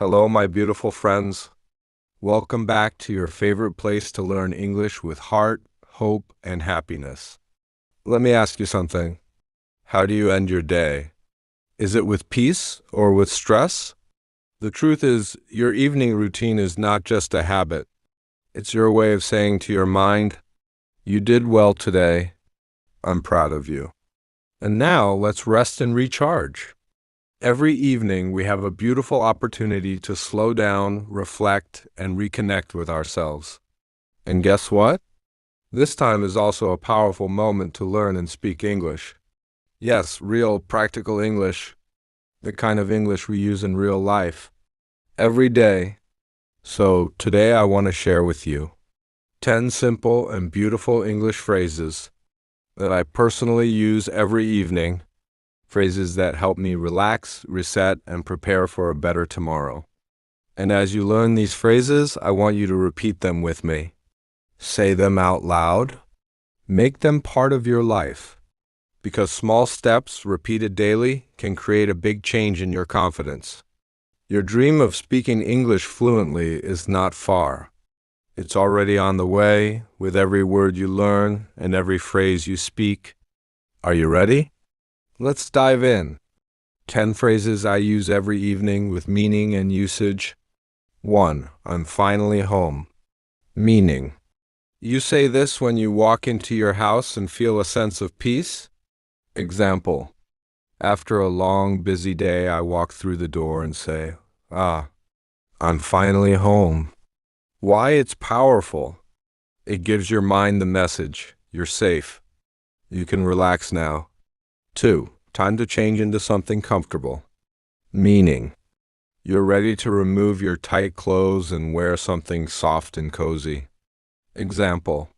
Hello, my beautiful friends. Welcome back to your favorite place to learn English with heart, hope, and happiness. Let me ask you something. How do you end your day? Is it with peace or with stress? The truth is, your evening routine is not just a habit. It's your way of saying to your mind, "You did well today. I'm proud of you." And now let's rest and recharge. Every evening, we have a beautiful opportunity to slow down, reflect, and reconnect with ourselves. And guess what? This time is also a powerful moment to learn and speak English. Yes, real, practical English, the kind of English we use in real life, every day. So today I want to share with you 10 simple and beautiful English phrases that I personally use every evening. Phrases that help me relax, reset, and prepare for a better tomorrow. And as you learn these phrases, I want you to repeat them with me. Say them out loud. Make them part of your life. Because small steps, repeated daily, can create a big change in your confidence. Your dream of speaking English fluently is not far. It's already on the way with every word you learn and every phrase you speak. Are you ready? Let's dive in. 10 phrases I use every evening with meaning and usage. 1. I'm finally home. Meaning. You say this when you walk into your house and feel a sense of peace. Example. After a long, busy day, I walk through the door and say, I'm finally home. Why? It's powerful. It gives your mind the message. You're safe. You can relax now. 2. Time to change into something comfortable. Meaning. You're ready to remove your tight clothes and wear something soft and cozy. Example.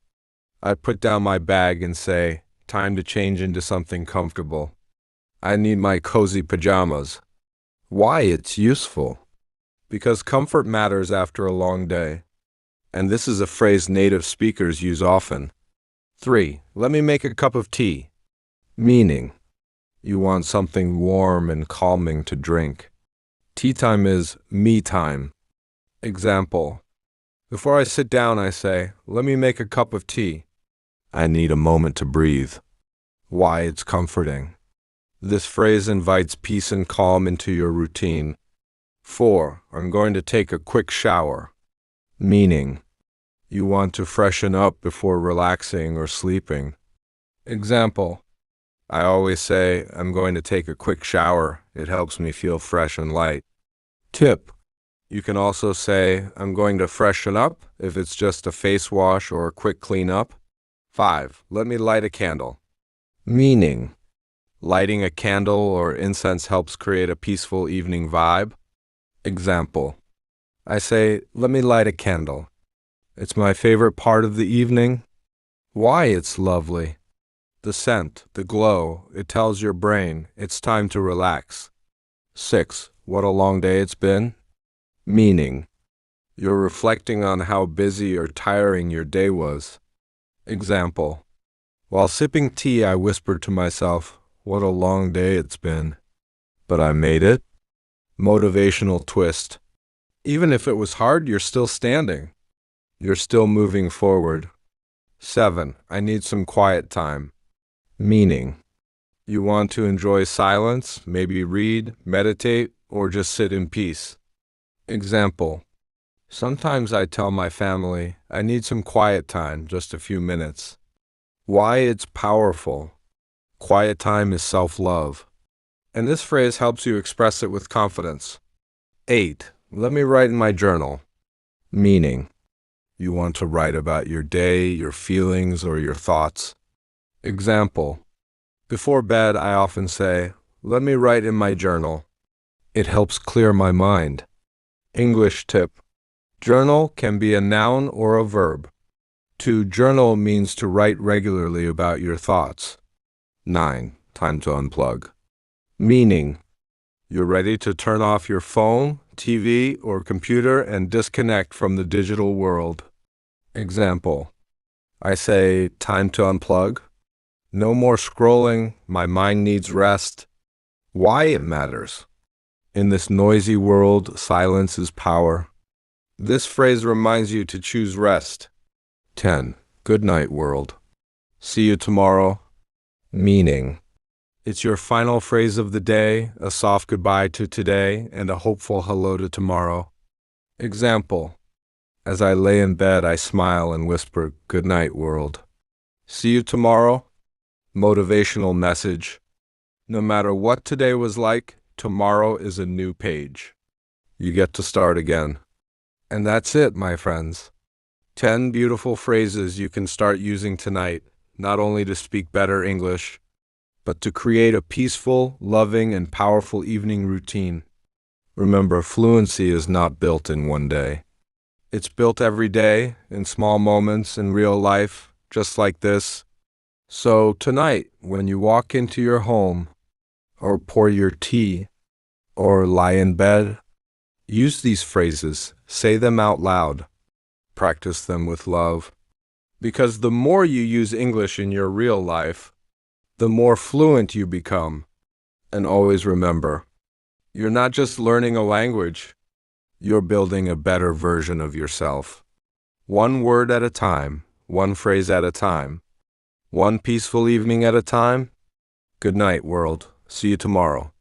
I put down my bag and say, time to change into something comfortable. I need my cozy pajamas. Why? It's useful. Because comfort matters after a long day. And this is a phrase native speakers use often. 3. Let me make a cup of tea. Meaning. You want something warm and calming to drink. Tea time is me time. Example. Before I sit down, I say, let me make a cup of tea. I need a moment to breathe. Why? It's comforting. This phrase invites peace and calm into your routine. 4. I'm going to take a quick shower. Meaning. You want to freshen up before relaxing or sleeping. Example. I always say, I'm going to take a quick shower. It helps me feel fresh and light. Tip. You can also say, I'm going to freshen up if it's just a face wash or a quick cleanup. 5. Let me light a candle. Meaning. Lighting a candle or incense helps create a peaceful evening vibe. Example. I say, let me light a candle. It's my favorite part of the evening. Why? It's lovely. The scent, the glow, it tells your brain it's time to relax. 6. What a long day it's been. Meaning. You're reflecting on how busy or tiring your day was. Example. While sipping tea, I whispered to myself, what a long day it's been. But I made it. Motivational twist. Even if it was hard, you're still standing. You're still moving forward. 7. I need some quiet time. Meaning. You want to enjoy silence, maybe read, meditate, or just sit in peace. Example. Sometimes I tell my family, I need some quiet time, just a few minutes. Why? It's powerful. Quiet time is self-love. And this phrase helps you express it with confidence. 8. Let me write in my journal. Meaning. You want to write about your day, your feelings, or your thoughts. Example. Before bed, I often say, let me write in my journal. It helps clear my mind. English tip. Journal can be a noun or a verb. To journal means to write regularly about your thoughts. 9. Time to unplug. Meaning. You're ready to turn off your phone, TV, or computer and disconnect from the digital world. Example. I say, time to unplug. No more scrolling. My mind needs rest. Why? It matters. In this noisy world, silence is power. This phrase reminds you to choose rest. 10. Good night, world. See you tomorrow. Meaning. It's your final phrase of the day, a soft goodbye to today, and a hopeful hello to tomorrow. Example. As I lay in bed, I smile and whisper, "Good night, world. See you tomorrow." Motivational message. No matter what today was like, tomorrow is a new page. You get to start again. And that's it, my friends. 10 beautiful phrases you can start using tonight, not only to speak better English, but to create a peaceful, loving, and powerful evening routine. Remember, fluency is not built in one day. It's built every day, in small moments in real life, just like this. So tonight, when you walk into your home, or pour your tea, or lie in bed, use these phrases, say them out loud, practice them with love. Because the more you use English in your real life, the more fluent you become. And always remember, you're not just learning a language, you're building a better version of yourself. One word at a time, one phrase at a time, one peaceful evening at a time. Good night, world. See you tomorrow.